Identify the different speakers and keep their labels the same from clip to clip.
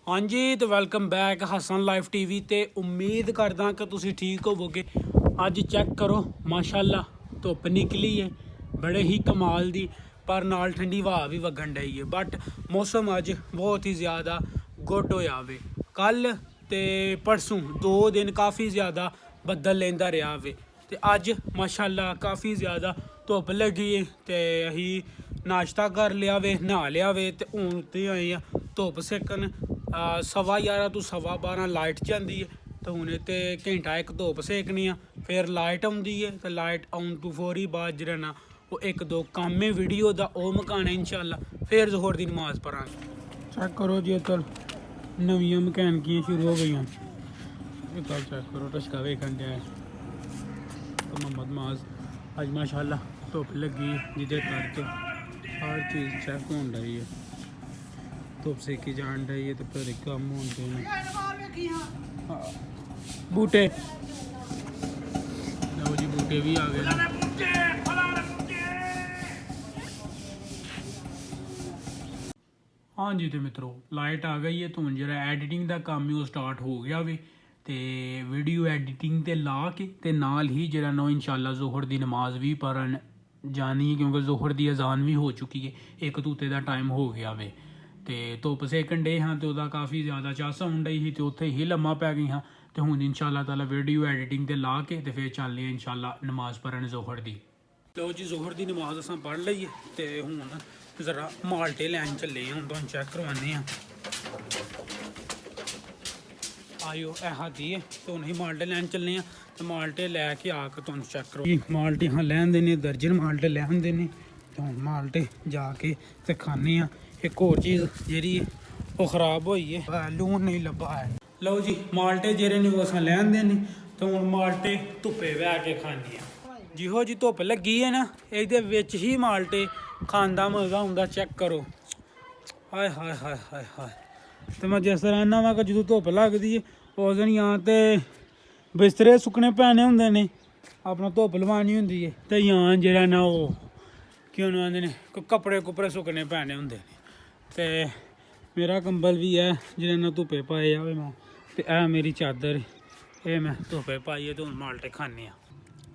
Speaker 1: हाँ जी, तो welcome back Hasan life TV. ते उम्मीद करदा कि तुसी ठीक होवोगे। अज चेक करो माशाल्लाह धुप्प निकली है बड़े ही कमाल दी, पर नाल ठंडी हवा भी वगन डई है। बट मौसम अज बहुत ही ज़्यादा गुड होया वे। कल ते परसों 2 दिन काफ़ी ज़्यादा बदल लेंदा रहा वे, ते अज माशाल्लाह काफ़ी ज़्यादा धुप्प लगी है। ते अही नाश्ता कर लिया वे, नहा लिया वे, ते हूँ उत्ते आए आ धुप्प सेकन। 11:15 to 12:15 लाइट जाती है, तो हूँ तो घंटा एक धुप्प सेकनी आ, फिर लाइट आती है। तो लाइट आउन तो फौरी बाद जरा ना वो एक दो काम है वीडियो का वो मकाना इंशाल्लाह, फिर जोहर की नमाज पढ़ा। चेक करो जी तो नवियां मकैनकियाँ शुरू हो गई। चेक करो टचका वेखन दिया तो मोहम्मद माज अज माशाल्लाह धुप्प लगी जिदे करके हर चीज़ चेक हो रही है। धुप्प सेकी जान रही है तो फिर कम होते हैं बूटे। लो जी बूटे भी आ गए। हाँ जी तो मित्रों लाइट आ गई है, तो हूँ जरा एडिटिंग का काम ही वो स्टार्ट हो गया वे। तो वीडियो एडिटिंग ते ला के ते नाल ही जरा ना इंशाल्लाह जोहर की नमाज भी पढ़न जानी है, क्योंकि जोहर की अजान भी हो चुकी है, एक तूते का टाइम हो गया वे। तो धुप्प सेकन डे हाँ तो काफ़ी ज़्यादा चस आउन डई ही, तो उत्थे ही लम्मा पै गई हाँ। तो हूँ इंशाल्लाह ताला वीडियो एडिटिंग ते ला के ते फिर चलने इंशाल्लाह नमाज पढ़न जोहर की। लो जी जोहर की नमाज अस पढ़ लीए, तो हूँ जरा माल्टे लैन चले हूँ तुम चेक करवाने आयो ऐहा दी है। तो हूँ ही माल्टे लैन चलने, तो माल्टे लैके आके तुम चेक करो। माल्टे हाँ लैन देने, दर्जन माल्टे लैन देने, तो हूँ माल्टे जाके तो खाने। एक होर चीज़ जी वो खराब हुई है, लून नहीं लभा है। लो जी माल्टे जेरे ने अस लैन देने, तो हूँ माल्टे धुप्पे बह के खाने। जिहो जी धुप्प लगी है ना, ये ही माल्टे खान का मज़ा आंदा। चेक करो हाय हाय हाय हाय हाय। तो मैं जिस तरह ना वा कि जो धुप्प लगती है उस दिन या तो बिस्तरे सुकने पैने होंगे ने, अपना धुप्प लवानी होंगी है, तो या जरा ना वो क्यों आते ने कपड़े कुपड़े सुकने पैने होंगे। तो मेरा कंबल भी है जिन्हें ना धुप्पे पाए जाए मैं, तो यह मेरी चादर ये मैं धुप्पे पाइए तो हूँ माल्टे खाने।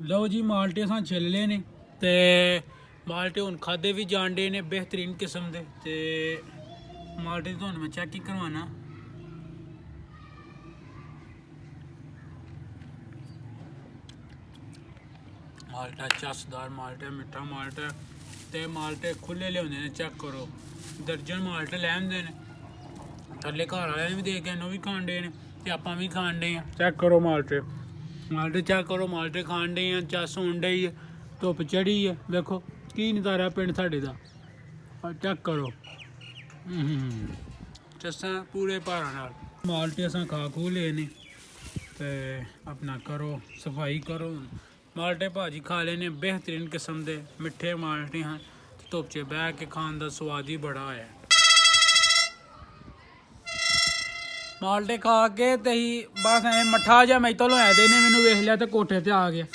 Speaker 1: लो जी माल्टे अस छिल्ले ने, तो माल्टे हूँ खादे भी जान डे ने बेहतरीन किस्म के। तो माल्टे तो मैं चेक ही करवाना। माल्टा चसदार माल्टा मिठा माल्टा, तो माल्टे खुले लिया ने। चेक करो दर्जन माल्टे लैंदे ने, थले घर वाले भी दे के भी खान डे ने, तो आप भी खान डे। चेक करो माल्टे माल्टे चेक करो माल्टे खान डे हैं, चस होन डई है, धुप्प चढ़ी है। देखो की नज़ारा पिंड साढ़े का, चेक करो चसा पूरे भारा नाल। माल्टे अस खा खू ले ने, तो अपना करो सफाई करो। माल्टे भाजी खा लेने बेहतरीन किस्म के मिठे माल्टे हैं, धुप्प च बह के खान का स्वाद ही बड़ा है। माल्टे खा के तो ही बस ऐ मट्ठा जहा मैं तो लोया दे ने, मैनू वेख लिया तो कोठे ते आ गया।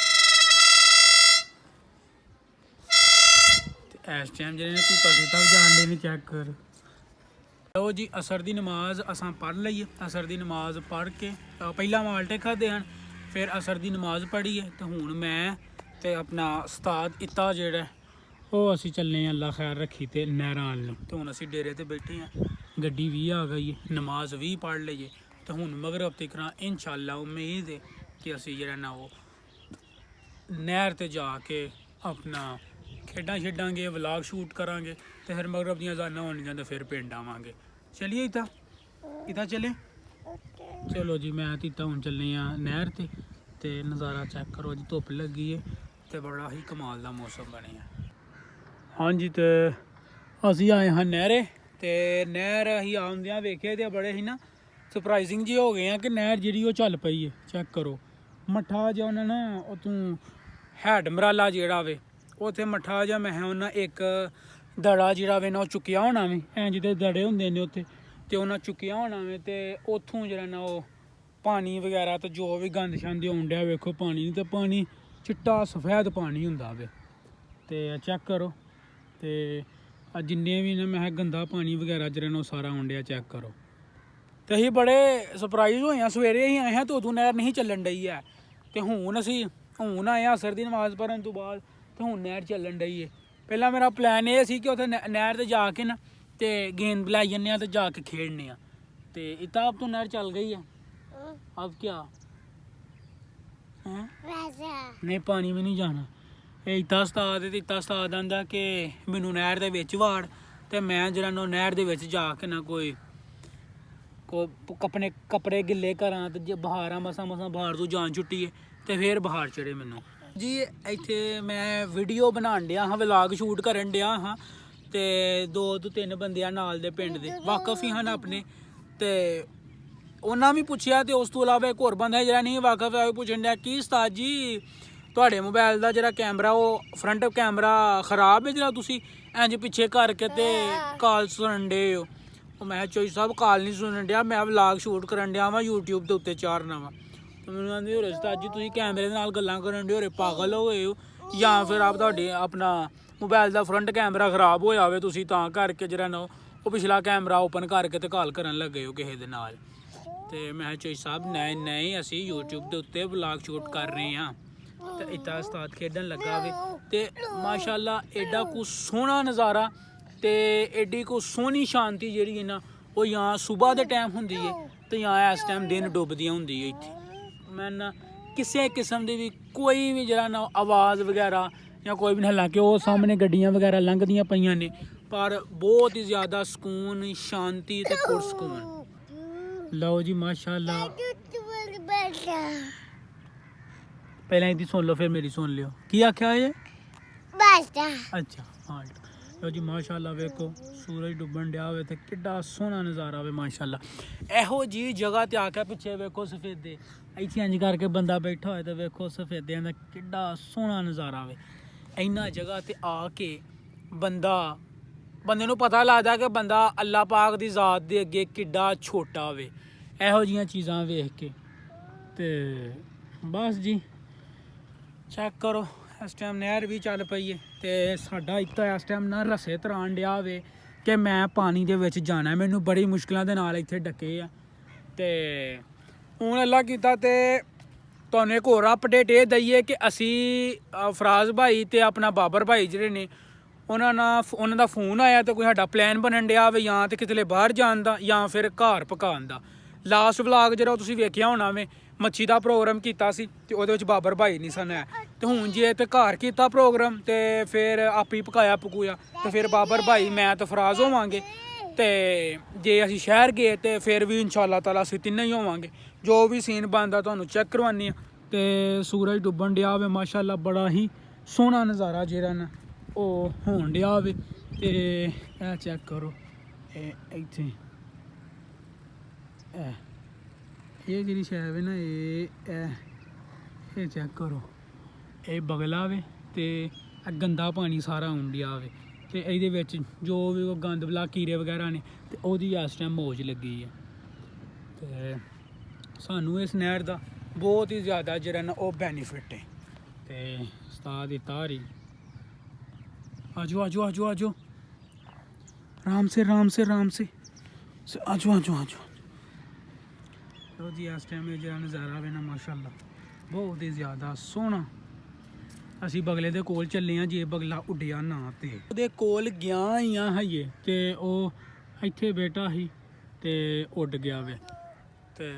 Speaker 1: इस टाइम जिन्हें धुप्पा धुप्पा भी जान डे ने, चेक कर। लो जी असर की नमाज असा पढ़ लीए। असर की नमाज पढ़ के पहला माल्टे खाते हैं, फिर असर की नमाज पढ़ी है। तो हूँ मैं तो अपना उस्ताद इता जेड़ा वो असी चलने अल्लाह खैर रखी तो नहरां वाल। तो हूँ असी डेरे ते बैठे हैं, गड्डी भी आ गई है, नमाज भी पढ़ लीए। तो हूँ मगरब तक इंशाल्लाह उम्मीद है कि असी जरा ना वो नहर ते जाके अपना खेडां खेडांगे, व्लॉग शूट करांगे, तो फिर मगरब दियां अज़ानां होनियां तो फिर पिंड आवांगे। चलिए इता इता चले चलो जी। मैं तीता हूँ चलने नहर ते नज़ारा चेक करो जी, धुप्प लगी है तो बड़ा ही कमाल का मौसम बने। हाँ जी तो असी आए हाँ नहरे, तो नहर अं आउंदियां वेखे तो बड़े ही ना सरप्राइजिंग जी हो गए हैं कि नहर जी चल पई है। चेक करो मट्ठा जो उन्हें ना उतों हैड मराला जेड़ा वे उत्थे मट्ठा जा मैं उन्हें एक दड़ा जोड़ा वे ना चुकया होना वे, ऐं जिदे दड़े होंगे ने उत्थे, तो उन्हें चुकया होना वे। तो उतों जरा ना वो पानी वगैरह तो जो भी गंद शंद आउन डया वेखो पानी, तो पानी चिट्टा सफेद पानी होंदा वे। तो चेक करो तो जिन्ने भी ना मैं गंदा पानी वगैरह जरा ना सारा आउन डया, चेक करो। ਤੇ ਅਸੀਂ ਬੜੇ ਸਰਪ੍ਰਾਈਜ਼ ਹੋਏ ਹਾਂ। ਸਵੇਰੇ ਅਸੀਂ ਆਏ ਹਾਂ ਤੇ ਉਦੋਂ ਨਹਿਰ ਨਹੀਂ ਚੱਲਣ ਡਈ ਹੈ, ਤੇ ਹੁਣ ਆਏ ਹਾਂ ਅਸਰ ਦੀ ਨਮਾਜ਼ ਪੜ੍ਹਨ ਤੋਂ ਬਾਅਦ, ਤੇ ਹੁਣ ਨਹਿਰ ਚੱਲਣ ਡਈ ਹੈ। ਪਹਿਲਾਂ ਮੇਰਾ ਪਲਾਨ ਇਹ ਸੀ ਕਿ ਉੱਥੇ ਨਹਿਰ ਤੇ ਜਾ ਕੇ ਨਾ ਤੇ ਗੇਂਦ ਲੈ ਜਾਂਦੇ ਹਾਂ ਤੇ ਜਾ ਕੇ ਖੇਡਨੇ ਆ, ਤੇ इतना अब तो नहर चल गई है। अब क्या है? नहीं पानी में नहीं जाना। ਇਹ ਇਤਾ ਉਸਤਾਦ ਆਂਦਾ ਕਿ ਮੈਨੂੰ ਨਹਿਰ ਦੇ ਵਿੱਚ ਵਾੜ, ਤੇ ਮੈਂ ਜਿਹੜਾ ਨਾ ਨਹਿਰ ਦੇ ਵਿੱਚ ਜਾ ਕੇ ਨਾ ਕੋਈ ਆਪਣੇ ਕੱਪੜੇ ਗਿੱਲੇ ਕਰਾਂ ਤੇ ਜੇ ਬਹਾਰਾਂ ਮਸਾਂ ਬਹਾਰ ਤੋਂ ਜਾਨ ਛੁੱਟੀ ਹੈ ਤੇ ਫਿਰ ਬਹਾਰ ਚੜੇ ਮੈਨੂੰ ਜੀ। ਇੱਥੇ ਮੈਂ ਵੀਡੀਓ ਬਣਾਉਣ ਡਿਆ ਹਾਂ, ਵਲੌਗ ਸ਼ੂਟ ਕਰਨ ਡਿਆ ਹਾਂ, ਤੇ 2 ਤੋਂ 3 ਬੰਦਿਆਂ ਨਾਲ ਦੇ ਪਿੰਡ ਦੇ ਵਾਕਫ ਹੀ ਹਨ ਆਪਣੇ, ਤੇ ਉਹਨਾਂ ਵੀ ਪੁੱਛਿਆ, ਤੇ ਉਸ ਤੋਂ ਇਲਾਵਾ ਇੱਕ ਹੋਰ ਬੰਦਾ ਜਿਹੜਾ ਨਹੀਂ ਵਾਕਫ ਹੈ ਉਹ ਪੁੱਛਣ ਡਿਆ ਕਿ ਉਸਤਾਦ ਜੀ ਤੁਹਾਡੇ ਮੋਬਾਈਲ ਦਾ ਜਿਹੜਾ ਕੈਮਰਾ ਉਹ ਫਰੰਟ ਕੈਮਰਾ ਖਰਾਬ ਹੈ, ਜਿਹੜਾ ਤੁਸੀਂ ਇੰਜ ਪਿੱਛੇ ਕਰਕੇ ਤੇ ਕਾਲ ਸੁਣਨ ਡੇ ਹੋ। ਉਹ ਮੈਂ ਚੋਈ ਸਾਹਿਬ ਕਾਲ ਨਹੀਂ ਸੁਣਨ ਡਿਆ, ਮੈਂ ਵਲੌਗ ਸ਼ੂਟ ਕਰਨ ਡਿਆ ਵਾਂ YouTube ਦੇ ਉੱਤੇ ਚਾੜਨਾ ਵਾ। ਤੇ ਮੈਨੂੰ ਕਹਿੰਦੇ ਹੋਰੇ ਉਸਤਾਦ ਜੀ ਤੁਸੀਂ ਕੈਮਰੇ ਦੇ ਨਾਲ ਗੱਲਾਂ ਕਰਨ ਡੇ ਹੋਰੇ ਪਾਗਲ ਹੋ ਗਏ ਹੋ, ਜਾਂ ਫਿਰ ਤੁਹਾਡੇ ਆਪਣਾ ਮੋਬਾਈਲ ਦਾ ਫਰੰਟ ਕੈਮਰਾ ਖਰਾਬ ਹੋਇਆ ਹੋਵੇ, ਤੁਸੀਂ ਤਾਂ ਕਰਕੇ ਜਿਹੜਾ ਨਾ ਉਹ ਪਿਛਲਾ ਕੈਮਰਾ ਓਪਨ ਕਰਕੇ ਤੇ ਕਾਲ ਕਰਨ ਲੱਗੇ ਹੋ ਕਿਸੇ ਦੇ ਨਾਲ। ਤੇ ਮੈਂ ਚੋਈ ਸਾਹਿਬ ਨਹੀਂ ਅਸੀਂ YouTube ਦੇ ਉੱਤੇ ਵਲੌਗ ਸ਼ੂਟ ਕਰ ਰਹੇ ਹਾਂ। ਤੇ ਇੱਦਾਂ ਉਸਤਾਦ ਖੇਡਣ ਲੱਗਾ ਵੇ, ਤੇ ਮਾਸ਼ਾਅੱਲਾ ਐਡਾ ਕੁ ਸੋਹਣਾ ਨਜ਼ਾਰਾ ਤੇ ਐਡੀ ਕੁ ਸੋਹਣੀ ਸ਼ਾਂਤੀ ਜਿਹੜੀ ਹੈ ਨਾ ਉਹ ਜਾਂ ਸਵੇਰ ਦੇ ਟਾਈਮ ਹੁੰਦੀ ਹੈ ਤੇ ਜਾਂ ਇਸ ਟਾਈਮ ਦਿਨ ਡੁੱਬਦੀਆਂ ਹੁੰਦੀ ਹੈ। ਇੱਥੇ ਮੈਂ ਨਾ ਕਿਸੇ ਕਿਸਮ ਦੀ ਵੀ ਕੋਈ ਵੀ ਜਿਹੜਾ ਨਾ ਆਵਾਜ਼ ਵਗੈਰਾ ਜਾਂ ਕੋਈ ਵੀ ਨਾ, ਹਾਲਾਂਕਿ ਉਹ ਸਾਹਮਣੇ ਗੱਡੀਆਂ ਵਗੈਰਾ ਲੰਘਦੀਆਂ ਪਈਆਂ ਨੇ, ਪਰ ਬਹੁਤ ਹੀ ਜ਼ਿਆਦਾ ਸਕੂਨ ਸ਼ਾਂਤੀ ਤੇ ਪੁਰਸਕੂਨ। ਲਓ ਜੀ ਮਾਸ਼ਾਅੱਲਾ, ਪਹਿਲਾਂ ਇਹਦੀ ਸੁਣ ਲਓ ਫਿਰ ਮੇਰੀ ਸੁਣ ਲਿਓ। ਕੀ ਆਖਿਆ ਇਹ? ਅੱਛਾ ਹਾਂ। ਲਓ ਜੀ ਮਾਸ਼ਾਅੱਲਾ ਵੇਖੋ ਸੂਰਜ ਡੁੱਬਣ ਡਿਆ ਹੋਵੇ ਤੇ ਕਿੱਡਾ ਸੋਹਣਾ ਨਜ਼ਾਰਾ ਹੋਵੇ ਮਾਸ਼ਾਅੱਲਾ। ਇਹੋ ਜੀ ਜਗ੍ਹਾ ਤੇ ਆ ਕੇ ਪਿੱਛੇ ਵੇਖੋ ਸਫੇਦੇ, ਇੱਥੇ ਇੰਜ ਕਰਕੇ ਬੰਦਾ ਬੈਠਾ ਹੋਏ ਤੇ ਵੇਖੋ ਸਫੇਦਿਆਂ ਦਾ ਕਿੱਡਾ ਸੋਹਣਾ ਨਜ਼ਾਰਾ ਹੋਵੇ। ਇਹਨਾਂ ਜਗ੍ਹਾ ਤੇ ਆ ਕੇ ਬੰਦੇ ਨੂੰ ਪਤਾ ਲੱਗਦਾ ਕਿ ਬੰਦਾ ਅੱਲਾ ਪਾਕ ਦੀ ਜ਼ਾਤ ਦੇ ਅੱਗੇ ਕਿੱਡਾ ਛੋਟਾ ਹੋਵੇ, ਇਹੋ ਜਿਹੀਆਂ ਚੀਜ਼ਾਂ ਵੇਖ ਕੇ। ਤੇ ਬਸ ਜੀ ਚੈੱਕ ਕਰੋ, ਇਸ ਟਾਈਮ ਨਹਿਰ ਵੀ ਚੱਲ ਪਈ ਹੈ, ਤੇ ਸਾਡਾ ਇੱਥੇ ਇਸ ਟਾਈਮ ਨਾ ਰਸੇ ਤਰਾਣ ਡਿਆ ਹੋਵੇ ਕਿ ਮੈਂ ਪਾਣੀ ਦੇ ਵਿੱਚ ਜਾਣਾ। ਮੈਨੂੰ ਬੜੀ ਮੁਸ਼ਕਿਲਾਂ ਦੇ ਨਾਲ ਇੱਥੇ ਡੱਕੇ ਆ, ਤੇ ਹੁਣ ਅੱਲਾ ਕੀਤਾ ਤੇ ਤੁਹਾਨੂੰ ਇੱਕ ਹੋਰ ਅਪਡੇਟ ਇਹ ਦਈਏ ਕਿ ਅਸੀਂ ਫਰਾਜ਼ ਭਾਈ ਤੇ ਆਪਣਾ ਬਾਬਰ ਭਾਈ ਜਿਹੜੇ ਨੇ ਉਹਨਾਂ ਦਾ ਫੋਨ ਆਇਆ ਤੇ ਕੋਈ ਸਾਡਾ ਪਲਾਨ ਬਣਨ ਡਿਆ ਵੇ, ਜਾਂ ਤੇ ਕਿਤੇ ਬਾਹਰ ਜਾਣ ਦਾ ਜਾਂ ਫਿਰ ਘਰ ਪਕਾਉਣ ਦਾ। ਲਾਸਟ ਵਲੌਗ ਜਿਹੜਾ ਤੁਸੀਂ ਵੇਖਿਆ ਹੋਣਾ ਵੇ, ਮੱਛੀ ਦਾ ਪ੍ਰੋਗਰਾਮ ਕੀਤਾ ਸੀ ਤੇ ਉਹਦੇ ਵਿੱਚ ਬਾਬਰ ਭਾਈ ਨਹੀਂ ਸਨ ਹੈ, ਤੇ ਹੁਣ ਜੇ ਤੇ ਘਰ ਕੀਤਾ ਪ੍ਰੋਗਰਾਮ ਤੇ ਫਿਰ ਆਪ ਹੀ ਪਕਾਇਆ ਪਕੂਇਆ, ਤੇ ਫਿਰ ਬਾਬਰ ਭਾਈ ਮੈਂ ਤੇ ਫਰਾਜ਼ ਹੋਵਾਂਗੇ। ਤੇ ਜੇ ਅਸੀਂ ਸ਼ਹਿਰ ਗਏ ਤੇ ਫਿਰ ਵੀ ਇਨਸ਼ਾਅੱਲਾ ਤਾਲਾ ਅਸੀਂ ਤਿੰਨੇ ਹੀ ਹੋਵਾਂਗੇ। ਜੋ ਵੀ ਸੀਨ ਬਣਦਾ ਤੁਹਾਨੂੰ ਚੈੱਕ ਕਰਵਾਉਂਦੇ ਹਾਂ। ਤੇ ਸੂਰਜ ਡੁੱਬਣ ਡਿਆ ਹੋਵੇ ਮਾਸ਼ਾਅੱਲਾ, ਬੜਾ ਹੀ ਸੋਹਣਾ ਨਜ਼ਾਰਾ ਜਿਹੜਾ ਨਾ ਉਹ ਹੋਣ ਡਿਆ ਹੋਵੇ। ਤੇ ਇਹ ਚੈੱਕ ਕਰੋ, ਇਹ ਇੱਥੇ ਇਹ ਜਿਹੜੀ ਸ਼ੈ ਵੇ ਨਾ ਇਹ ਚੈੱਕ ਕਰੋ, ਇਹ ਬਗਲਾ ਵੇ ਤੇ ਗੰਦਾ ਪਾਣੀ ਸਾਰਾ ਆਉਣ ਡਿਆ ਵੇ, ਤੇ ਇਹਦੇ ਵਿੱਚ ਜੋ ਵੀ ਉਹ ਗੰਦ ਬਲਾ ਕੀੜੇ ਵਗੈਰਾ ਨੇ ਤੇ ਉਹਦੀ ਇਸ ਟਾਈਮ ਮੌਜ ਲੱਗੀ ਹੈ। ਤੇ ਸਾਨੂੰ ਇਸ ਨਹਿਰ ਦਾ ਬਹੁਤ ਹੀ ਜ਼ਿਆਦਾ ਜਿਹੜਾ ਨਾ ਉਹ ਬੈਨੀਫਿਟ ਹੈ। ਤੇ ਉਸਤਾਦ ਦੀ ਤਾਰੀ आजो राम से आजो लो जी। इस टाइम जो नज़ारा है ना माशाअल्लाह बहुत ही ज़्यादा सोहना। असी बगले दे कोल चले हाँ, जे बगला उड्डिया ना ते ओहदे कोल गया ही हाँ हाइए, ते ओह इत्थे बैठा ही ते उड गया वे। ते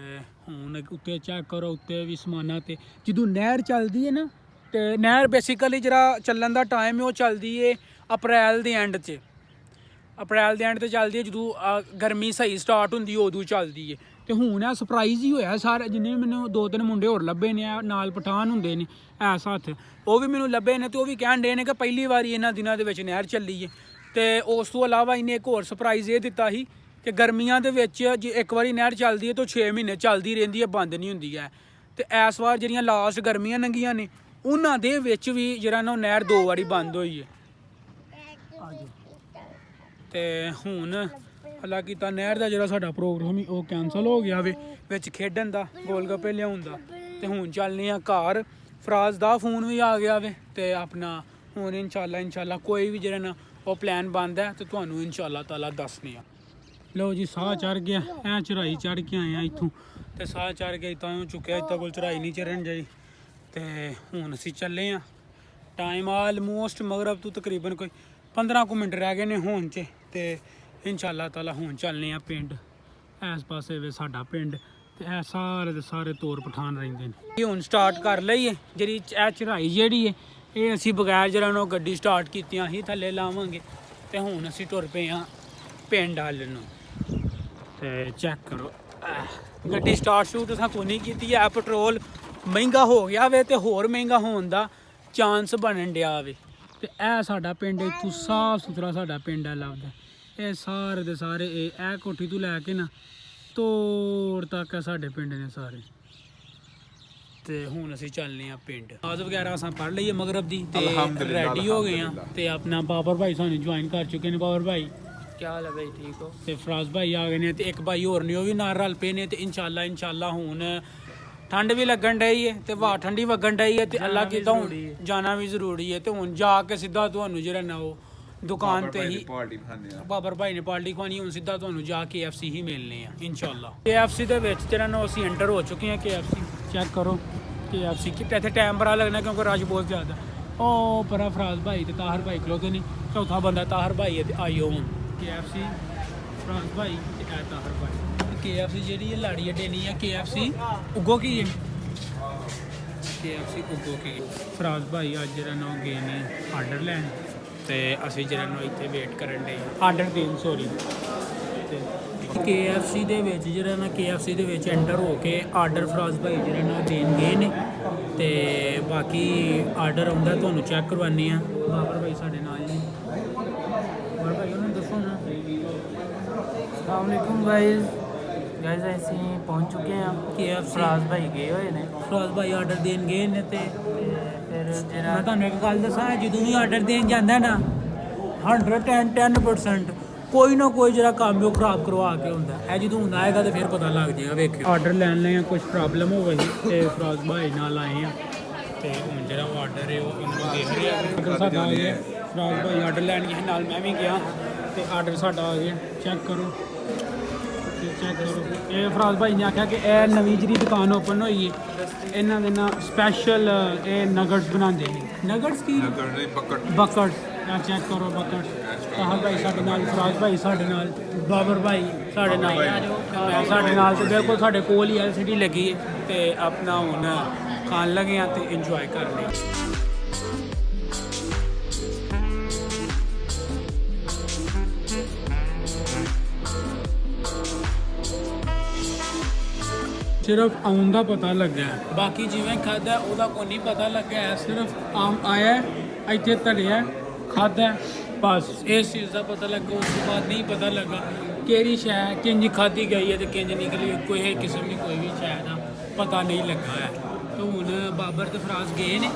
Speaker 1: हुण उत्ते चेक करो, उत्ते भी समाना ते जदों नहर चलदी है ना, ਤੇ ਨਹਿਰ ਬੇਸਿਕਲੀ ਜਿਹੜਾ ਚੱਲਣ ਦਾ ਟਾਈਮ ਹੈ ਉਹ ਚੱਲਦੀ ਹੈ ਅਪ੍ਰੈਲ ਦੇ ਐਂਡ 'ਚ, ਚੱਲਦੀ ਹੈ ਜਦੋਂ ਗਰਮੀ ਸਹੀ ਸਟਾਰਟ ਹੁੰਦੀ ਉਦੋਂ ਚੱਲਦੀ ਹੈ। ਤੇ ਹੁਣ ਇਹ ਸਰਪ੍ਰਾਈਜ਼ ਹੀ ਹੋਇਆ ਸਾਰੇ, ਜਿੰਨੇ ਵੀ ਮੈਨੂੰ 2-3 ਮੁੰਡੇ ਹੋਰ ਲੱਭੇ ਨੇ ਨਾਲ ਪਠਾਨ ਹੁੰਦੇ ਨੇ ਐਸ ਹੱਥ, ਉਹ ਵੀ ਮੈਨੂੰ ਲੱਭੇ ਨੇ ਤੇ ਉਹ ਵੀ ਕਹਿਣ ਡੇ ਨੇ ਕਿ ਪਹਿਲੀ ਵਾਰੀ ਇਹਨਾਂ ਦਿਨਾਂ ਦੇ ਵਿੱਚ ਨਹਿਰ ਚੱਲੀ ਹੈ। ਤੇ ਉਸ ਤੋਂ ਇਲਾਵਾ ਇਹਨੇ ਇੱਕ ਹੋਰ ਸਰਪ੍ਰਾਈਜ਼ ਇਹ ਦਿੱਤਾ ਸੀ ਕਿ ਗਰਮੀਆਂ ਦੇ ਵਿੱਚ ਜੇ ਇੱਕ ਵਾਰੀ ਨਹਿਰ ਚੱਲਦੀ ਹੈ ਤਾਂ 6 ਮਹੀਨੇ ਚੱਲਦੀ ਰਹਿੰਦੀ ਹੈ, ਬੰਦ ਨਹੀਂ ਹੁੰਦੀ ਹੈ। ਤੇ ਇਸ ਵਾਰ ਜਿਹੜੀਆਂ ਲਾਸਟ ਗਰਮੀਆਂ ਲੰਘੀਆਂ ਨੇ ਉਹਨਾਂ ਦੇ ਵਿੱਚ ਵੀ ਜਿਹੜਾ ਨਾ ਨਹਿਰ 2 ਵਾਰੀ ਬੰਦ ਹੋਈ ਹੈ। ਤੇ ਹੁਣ ਅੱਲਾ ਕੀਤਾ ਨਹਿਰ ਦਾ ਜਿਹੜਾ ਸਾਡਾ ਪ੍ਰੋਗਰਾਮ ਸੀ ਉਹ ਕੈਂਸਲ ਹੋ ਗਿਆ ਵੇ, ਵਿੱਚ ਖੇਡਣ ਦਾ ਗੋਲ ਗੱਪੇ ਲਿਆਉਣ ਦਾ। ਤੇ ਹੁਣ ਚੱਲਨੇ ਆ ਘਰ, ਫਰਾਜ਼ ਦਾ ਫੋਨ ਵੀ ਆ ਗਿਆ ਵੇ, ਤੇ ਆਪਣਾ ਹੁਣ ਇਨਸ਼ਾਅੱਲਾ ਕੋਈ ਵੀ ਜਿਹੜਾ ਨਾ ਉਹ ਪਲਾਨ ਬਣਦਾ ਤੇ ਤੁਹਾਨੂੰ ਇਨਸ਼ਾਅੱਲਾ ਤਾਲਾ ਦੱਸਨੇ ਆ। ਲਓ ਜੀ ਸਾਹ ਚੜ ਗਿਆ ਐ ਚੜਾਈ ਚੜ ਕੇ ਆਏ ਆ ਇੱਥੋਂ ਤੇ ਸਾਹ ਚੜ ਗਿਆ ਤਾਂ ਚੁੱਕਿਆ ਇੱਥੇ ਕੋਲ ਚੜਾਈ ਨਹੀਂ ਚੜਨ ਜਾਈ ਤੇ ਹੁਣ ਅਸੀਂ ਚੱਲੇ ਆ ਟਾਈਮ ਆਲਮੋਸਟ ਮਗਰਬ ਤੋਂ ਤਕਰੀਬਨ ਕੋਈ 15 ਕੁ ਮਿੰਟ ਰਹਿ ਗਏ ਨੇ ਹੋਣ 'ਚ ਤੇ ਇਨਸ਼ਾਅੱਲਾ ਤਾਲਾ ਹੁਣ ਚੱਲਨੇ ਆ ਪਿੰਡ ਇਸ ਪਾਸੇ ਵੇ ਸਾਡਾ ਪਿੰਡ ਤੇ ਇਹ ਸਾਰੇ ਦੇ ਸਾਰੇ ਤੋਰ ਪਠਾਨ ਰਹਿੰਦੇ ਨੇ ਇਹ ਹੁਣ ਸਟਾਰਟ ਕਰ ਲਈਏ ਜਿਹੜੀ ਇਹ ਚੜਾਈ ਜਿਹੜੀ ਹੈ ਇਹ ਅਸੀਂ ਬਗੈਰ ਜਿਹੜਾ ਨੂੰ ਗੱਡੀ ਸਟਾਰਟ ਕੀਤੀਆਂ ਹੀ ਥੱਲੇ ਲਾਵਾਂਗੇ ਤੇ ਹੁਣ ਅਸੀਂ ਟੁਰ ਪਏ ਆ ਪਿੰਡ ਵੱਲ ਨੂੰ ਤੇ ਚੈੱਕ ਕਰੋ ਗੱਡੀ ਸਟਾਰਟ ਸ਼ੂਟ ਅਸਾਂ ਕੋਈ ਨਹੀਂ ਕੀਤੀ ਹੈ ਪੈਟਰੋਲ ਮਹਿੰਗਾ ਹੋ ਗਿਆ ਵੇ ਤੇ ਹੋਰ ਮਹਿੰਗਾ ਹੋਣ ਦਾ ਚਾਂਸ ਬਣਨ ਡਿਆ ਵੇ ਤੇ ਇਹ ਸਾਡਾ ਪਿੰਡ ਇੱਥੋਂ ਸਾਫ ਸੁਥਰਾ ਸਾਡਾ ਪਿੰਡ ਹੈ ਲੱਭਦਾ ਇਹ ਸਾਰੇ ਦੇ ਸਾਰੇ ਇਹ ਕੋਠੀ ਤੋਂ ਲੈ ਕੇ ਨਾ ਤੋੜ ਤੱਕ ਸਾਡੇ ਪਿੰਡ ਨੇ ਸਾਰੇ ਤੇ ਹੁਣ ਅਸੀਂ ਚੱਲਨੇ ਆ ਪਿੰਡ ਆਜ਼ ਵਗੈਰਾ ਅਸਾਂ ਪੜ੍ਹ ਲਈਏ ਮਗਰਬ ਦੀ ਤੇ ਰੈਡੀ ਹੋ ਗਏ ਆ ਤੇ ਆਪਣਾ ਬਾਬਰ ਭਾਈ ਸਾਨੂੰ ਜੁਆਇਨ ਕਰ ਚੁੱਕੇ ਨੇ ਬਾਬਰ ਭਾਈ ਕੀ ਹਾਲ ਹੈ ਭਾਈ ਠੀਕ ਹੋ ਤੇ ਫਰਾਜ਼ ਭਾਈ ਆ ਗਏ ਨੇ ਤੇ ਇੱਕ ਭਾਈ ਹੋਰ ਨੇ ਉਹ ਵੀ ਨਾਲ ਰਲ ਪਏ ਨੇ ਤੇ ਇਨਸ਼ਾਅੱਲਾ ਹੁਣ ਠੰਡ ਵੀ ਲੱਗਣ ਡਈ ਹੈ ਤੇ ਵਾਹ ਠੰਡੀ ਵਗਣ ਡਈ ਹੈ ਤੇ ਅੱਲਾ ਕੀਤਾ ਹੁਣ ਜਾਣਾ ਵੀ ਜ਼ਰੂਰੀ ਹੈ ਤੇ ਹੁਣ ਜਾ ਕੇ ਸਿੱਧਾ ਤੁਹਾਨੂੰ ਜਿਹੜਾ ਨਾ ਉਹ ਦੁਕਾਨ ਤੇ ਹੀ ਬਾਬਰ ਭਾਈ ਨੇ ਪਾਰਟੀ ਖਵਾਣੀ ਹੁਣ ਸਿੱਧਾ ਤੁਹਾਨੂੰ ਜਾ KFC ਹੀ ਮਿਲਨੇ ਆ ਇਨਸ਼ਾਅੱਲਾ KFC ਦੇ ਵਿੱਚ ਜਿਹੜਾ ਨਾ ਅਸੀਂ ਐਂਟਰ ਹੋ ਚੁੱਕੇ ਹਾਂ KFC ਚੈੱਕ ਕਰੋ KFC ਕਿਤੇ ਇੱਥੇ ਟਾਈਮ ਬੜਾ ਲੱਗਣਾ ਕਿਉਂਕਿ ਰਸ਼ ਬਹੁਤ ਜ਼ਿਆਦਾ ਉਹ ਪਰਾ ਫਰਾਜ਼ ਭਾਈ ਤੇ ਤਾਹਰ ਭਾਈ ਖਲੋਤੇ ਨੇ ਚੌਥਾ ਬੰਦਾ ਤਾਹਰ ਭਾਈ ਹੈ ਤੇ ਆਇਓ ਹੁਣ KFC ਫਰਾਜ਼ ਭਾਈ ਤੇ ਤਾਹਰ ਭਾਈ KFC ਜਿਹੜੀ ਇਹ ਲਾੜੀ ਅੱਡੇ ਨਹੀਂ ਹੈ KFC ਉਗੋ ਕੀ ਹੈ KFC ਉਗੋ ਕੀ ਫਰਾਜ਼ ਭਾਈ ਅੱਜ ਜਿਹੜਾ ਨਾ ਗਏ ਨੇ ਆਰਡਰ ਲੈਣ ਤੇ ਅਸੀਂ ਜਿਹੜਾ ਨੂੰ ਇੱਥੇ ਵੇਟ ਕਰਨ ਦੇ ਆਰਡਰ ਦੇਣ ਸੋਰੀ ਤੇ KFC ਦੇ ਵਿੱਚ ਜਿਹੜਾ ਨਾ KFC ਦੇ ਵਿੱਚ ਐਂਟਰ ਹੋ ਕੇ ਆਰਡਰ ਫਰਾਜ਼ ਭਾਈ ਜਿਹੜਾ ਨਾ ਦੇਣ ਗਏ ਨੇ ਤੇ ਬਾਕੀ ਆਰਡਰ ਆਉਂਦਾ ਤੁਹਾਨੂੰ ਚੈੱਕ ਕਰਵਾਉਂਦੇ ਆ ਬਾਬਰ ਭਾਈ ਸਾਡੇ ਨਾਲ ਨੇ ਬਾਬਰ ਭਾਈ ਉਹਨਾਂ ਨੂੰ ਦੱਸੋ ਨਾ
Speaker 2: अस्सलामुअलैकुम गाइस ਅਸੀਂ ਪਹੁੰਚ ਚੁੱਕੇ ਹਾਂ
Speaker 1: KFC
Speaker 2: ਫਰਾਜ਼ ਭਾਈ ਗਏ ਹੋਏ ਨੇ
Speaker 1: ਫਰਾਜ਼ ਭਾਈ ਆਰਡਰ ਦੇਣ ਗਏ ਨੇ ਤੇ
Speaker 2: ਫਿਰ ਜਿਹੜਾ
Speaker 1: ਮੈਂ ਤੁਹਾਨੂੰ ਇੱਕ ਗੱਲ ਦੱਸਾਂ ਜਦੋਂ ਵੀ ਆਰਡਰ ਦੇਣ ਜਾਂਦਾ ਨਾ 110% ਕੋਈ ਨਾ ਕੋਈ ਜਿਹੜਾ ਕੰਮ ਉਹ ਖਰਾਬ ਕਰਵਾ ਕੇ ਹੁੰਦਾ ਇਹ ਜਦੋਂ ਹੁੰਦਾ ਆਏਗਾ ਤੇ ਫਿਰ ਪਤਾ ਲੱਗ ਜਾਏਗਾ ਵੇਖਿਓ ਆਰਡਰ ਲੈਣ ਲਈ ਕੁਝ ਪ੍ਰੋਬਲਮ ਹੋ ਗਈ ਤੇ ਫਰਾਜ਼ ਭਾਈ ਨਾਲ ਆਏ ਆ ਤੇ ਹੁਣ ਜਿਹੜਾ ਆਰਡਰ ਹੈ ਉਹ ਇਹਨੂੰ ਦੇਖ ਰਿਹਾ ਸਾਡਾ ਆ ਗਿਆ ਫਰਾਜ਼ ਭਾਈ ਆਰਡਰ ਲੈਣ ਗਏ ਨਾਲ ਮੈਂ ਵੀ ਗਿਆ ਤੇ ਆਰਡਰ ਸਾਡਾ ਆ ਗਿਆ ਚੈੱਕ ਕਰੋ ਚੈੱਕ ਕਰੋ ਇਹ ਫਰਾਜ਼ ਭਾਈ ਨੇ ਆਖਿਆ ਕਿ ਇਹ ਨਵੀਂ ਜਿਹੜੀ ਦੁਕਾਨ ਓਪਨ ਹੋਈ ਹੈ ਇਹਨਾਂ ਦੇ ਨਾਲ ਸਪੈਸ਼ਲ ਇਹ ਨਗਟਸ ਬਣਾਉਂਦੇ ਨੇ ਨਗਟਸ ਕੀ ਬਕਟ ਆ ਚੈੱਕ ਕਰੋ ਬਕਟ ਤਾਹਰ ਭਾਈ ਸਾਡੇ ਨਾਲ ਫਰਾਜ਼ ਭਾਈ ਸਾਡੇ ਨਾਲ ਬਾਬਰ ਭਾਈ ਸਾਡੇ ਨਾਲ ਤੇ ਬਿਲਕੁਲ ਸਾਡੇ ਕੋਲ ਹੀ LCD ਲੱਗੀ ਹੈ ਤੇ ਆਪਣਾ ਹੁਣ ਖਾਣ ਲੱਗੇ ਆ ਤੇ ਇੰਜੋਏ ਕਰ ਰਹੇ ਸਿਰਫ ਆਉਣ ਦਾ ਪਤਾ ਲੱਗਾ ਬਾਕੀ ਜਿਵੇਂ ਖਾਦਾ ਉਹਦਾ ਕੋਈ ਨਹੀਂ ਪਤਾ ਲੱਗਾ ਸਿਰਫ ਆਮ ਆਇਆ ਇੱਥੇ ਧਰਿਆ ਖਾਦਾ ਬਸ ਇਸ ਚੀਜ਼ ਦਾ ਪਤਾ ਲੱਗਾ ਉਸ ਤੋਂ ਬਾਅਦ ਨਹੀਂ ਪਤਾ ਲੱਗਾ ਕਿਹੜੀ ਸ਼ੈ ਕਿੰਜ ਖਾਧੀ ਗਈ ਹੈ ਤੇ ਕਿੰਜ ਨਿਕਲੀ ਕੋਈ ਕਿਸਮ ਦੀ ਕੋਈ ਵੀ ਸ਼ੈ ਦਾ ਪਤਾ ਨਹੀਂ ਲੱਗਾ ਹੈ ਤੇ ਹੁਣ ਬਾਬਰ ਤੇ ਫਰਾਜ਼ ਗਏ ਨੇ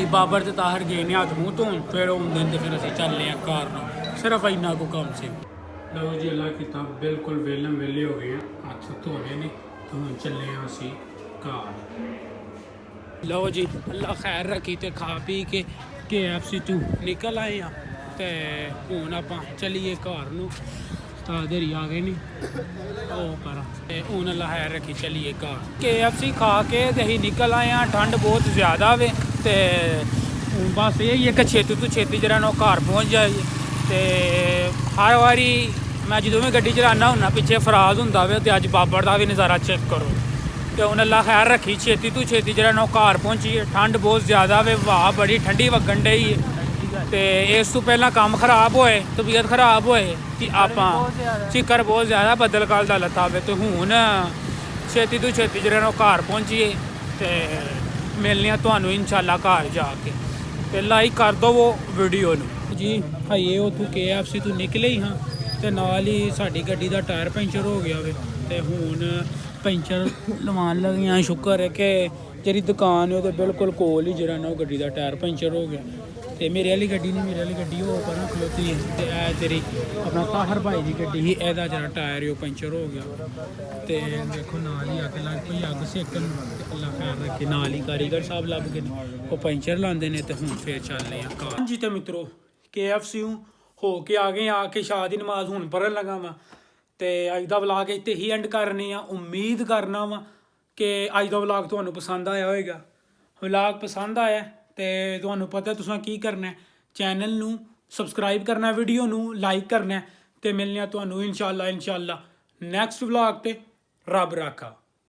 Speaker 1: ਬਾਬਰ ਤੇ ਤਾਹਰ ਗਏ ਨੇ ਹੱਥ ਮੂੰਹ ਧੋਣ ਫਿਰ ਆਉਂਦੇ ਤੇ ਫਿਰ ਅਸੀਂ ਚੱਲੇ ਆ ਕਾਰ ਨੂੰ ਸਿਰਫ ਇੰਨਾ ਕੁ ਕੰਮ ਸੀ ਲਓ ਜੀ ਅੱਲਾ ਕੀਤਾ ਬਿਲਕੁਲ ਵੇਲੇ ਹੋ ਗਏ ਹੱਥ ਧੋ ਗਏ ਨੇ ਤੇ ਹੁਣ ਚੱਲੇ ਆ ਅਸੀਂ ਘਰ ਲਓ ਜੀ ਅੱਲਾ ਖੈਰ ਰੱਖੀ ਤੇ ਖਾ ਪੀ ਕੇ KFC ਤੋਂ ਨਿਕਲ ਆਏ ਆ ਤੇ ਹੁਣ ਆਪਾਂ ਚੱਲੀਏ ਘਰ ਨੂੰ ਤਾਂ ਦੇਰੀ ਆ ਗਏ ਨੇ ਉਹ ਪਰ ਤੇ ਹੁਣ ਅੱਲਾ ਖੈਰ ਰੱਖੀ ਚੱਲੀਏ ਘਰ KFC ਖਾ ਕੇ ਤੇ ਅਸੀਂ ਨਿਕਲ ਆਏ ਆ ਠੰਡ ਬਹੁਤ ਜ਼ਿਆਦਾ ਵੇ ਤੇ ਹੁਣ ਬਸ ਇਹ ਹੀ ਇੱਕ ਛੇਤੀ ਤੋਂ ਛੇਤੀ ਜਿਹੜਾ ਨਾ ਘਰ ਪਹੁੰਚ ਜਾਈਏ ਤੇ ਹਰ ਵਾਰੀ ਮੈਂ ਜਦੋਂ ਵੀ ਗੱਡੀ ਚਲਾਉਂਦਾ ਹੁੰਦਾ ਪਿੱਛੇ ਫਰਾਜ਼ ਹੁੰਦਾ ਵੇ ਤੇ ਅੱਜ ਬਾਬਰ ਦਾ ਵੀ ਨਜ਼ਾਰਾ ਚੈੱਕ ਕਰੋ ਤੇ ਹੁਣ ਅੱਲਾ ਖੈਰ ਰੱਖੀ ਛੇਤੀ ਤੋਂ ਛੇਤੀ ਜਿਹੜਾ ਨਾ ਘਰ ਪਹੁੰਚੀਏ ਠੰਡ ਬਹੁਤ ਜ਼ਿਆਦਾ ਵੇ ਹਵਾ ਬੜੀ ਠੰਡੀ ਵਗਣ ਡਈ ਹੈ ਤੇ ਇਸ ਤੋਂ ਪਹਿਲਾਂ ਕੰਮ ਖਰਾਬ ਹੋਏ ਤਬੀਅਤ ਖਰਾਬ ਹੋਏ ਕਿ ਆਪਾਂ ਚਿੱਕਰ ਬਹੁਤ ਜ਼ਿਆਦਾ ਬੱਦਲ ਕਾਲ ਦਾ ਲੱਤਾ ਵੇ ਤੇ ਹੁਣ ਛੇਤੀ ਤੋਂ ਛੇਤੀ ਜਿਹੜਾ ਨਾ ਘਰ ਪਹੁੰਚੀਏ ਤੇ ਮਿਲਨੇ ਆ ਤੁਹਾਨੂੰ ਇਨਸ਼ਾਅੱਲਾ ਘਰ ਜਾ ਕੇ ਤੇ ਲਾਈਕ ਕਰ ਦਿਓ ਵੀਡੀਓ ਨੂੰ ਜੀ ਹਾਈਏ ਉੱਥੋਂ KFC ਤੋਂ ਨਿਕਲੇ ਹੀ ਹਾਂ ਤੇ ਨਾਲ ਹੀ ਸਾਡੀ ਗੱਡੀ ਦਾ ਟਾਇਰ ਪੈਂਚਰ ਹੋ ਗਿਆ ਵੇ ਤੇ ਹੁਣ ਪੈਂਚਰ ਲਵਾਉਣ ਲੱਗੀਆਂ ਸ਼ੁਕਰ ਹੈ ਕਿ ਜਿਹੜੀ ਦੁਕਾਨ ਹੈ ਉਹਦੇ ਬਿਲਕੁਲ ਕੋਲ ਹੀ ਜਿਹੜਾ ਨਾ ਉਹ ਗੱਡੀ ਦਾ ਟਾਇਰ ਪੈਂਚਰ ਹੋ ਗਿਆ ਤੇ ਮੇਰੇ ਵਾਲੀ ਗੱਡੀ ਨਹੀਂ ਮੇਰੇ ਵਾਲੀ ਗੱਡੀ ਉਹ ਪਰਾਂ ਖਲੋਤੀ ਹੈ ਤੇ ਇਹ ਤੇਰੀ ਆਪਣਾ ਤਾਹਰ ਭਾਈ ਦੀ ਗੱਡੀ ਸੀ ਇਹਦਾ ਜਿਹੜਾ ਟਾਇਰ ਉਹ ਪੈਂਚਰ ਹੋ ਗਿਆ ਤੇ ਦੇਖੋ ਨਾਲ ਹੀ ਅੱਗ ਲੱਗ ਪਈ ਅੱਗ ਸੇਕਣ ਤੇ ਅੱਲਾ ਖੈਰ ਰੱਖੇ ਨਾਲ ਹੀ ਕਾਰੀਗਰ ਸਾਹਿਬ ਲੱਭ ਗਏ ਨੇ ਉਹ ਪੈਂਚਰ ਲਾਉਂਦੇ ਨੇ ਤੇ ਹੁਣ ਫੇਰ ਚੱਲਦੇ ਆ ਕਾਰ ਜੀ ਤੇ ਮਿੱਤਰੋ KFC ਹੋ ਕੇ ਆ ਗਏ ਆ ਕੇ ਇਸ਼ਾ ਦੀ ਨਮਾਜ਼ ਹੁਣ ਪੜ੍ਹਨ ਲੱਗਾ ਵਾਂ ਤੇ ਅੱਜ ਦਾ ਵਲੌਗ ਇੱਥੇ ਹੀ ਐਂਡ ਕਰਨੇ ਆ। ਉਮੀਦ ਕਰਨਾ ਵਾ ਕਿ ਅੱਜ ਦਾ ਵਲੌਗ ਤੁਹਾਨੂੰ ਪਸੰਦ ਆਇਆ ਹੋਵੇਗਾ। ਵਲੌਗ ਪਸੰਦ ਆਇਆ ਤੇ ਤੁਹਾਨੂੰ ਪਤਾ ਤੁਸੀਂ ਕੀ ਕਰਨਾ, ਚੈਨਲ ਨੂੰ ਸਬਸਕ੍ਰਾਈਬ ਕਰਨਾ, ਵੀਡੀਓ ਨੂੰ ਲਾਈਕ ਕਰਨਾ ਤੇ ਮਿਲਨੇ ਆ ਤੁਹਾਨੂੰ ਇਨਸ਼ਾਅੱਲਾ ਨੈਕਸਟ ਵਲੌਗ ਤੇ। ਰੱਬ ਰਾਖਾ।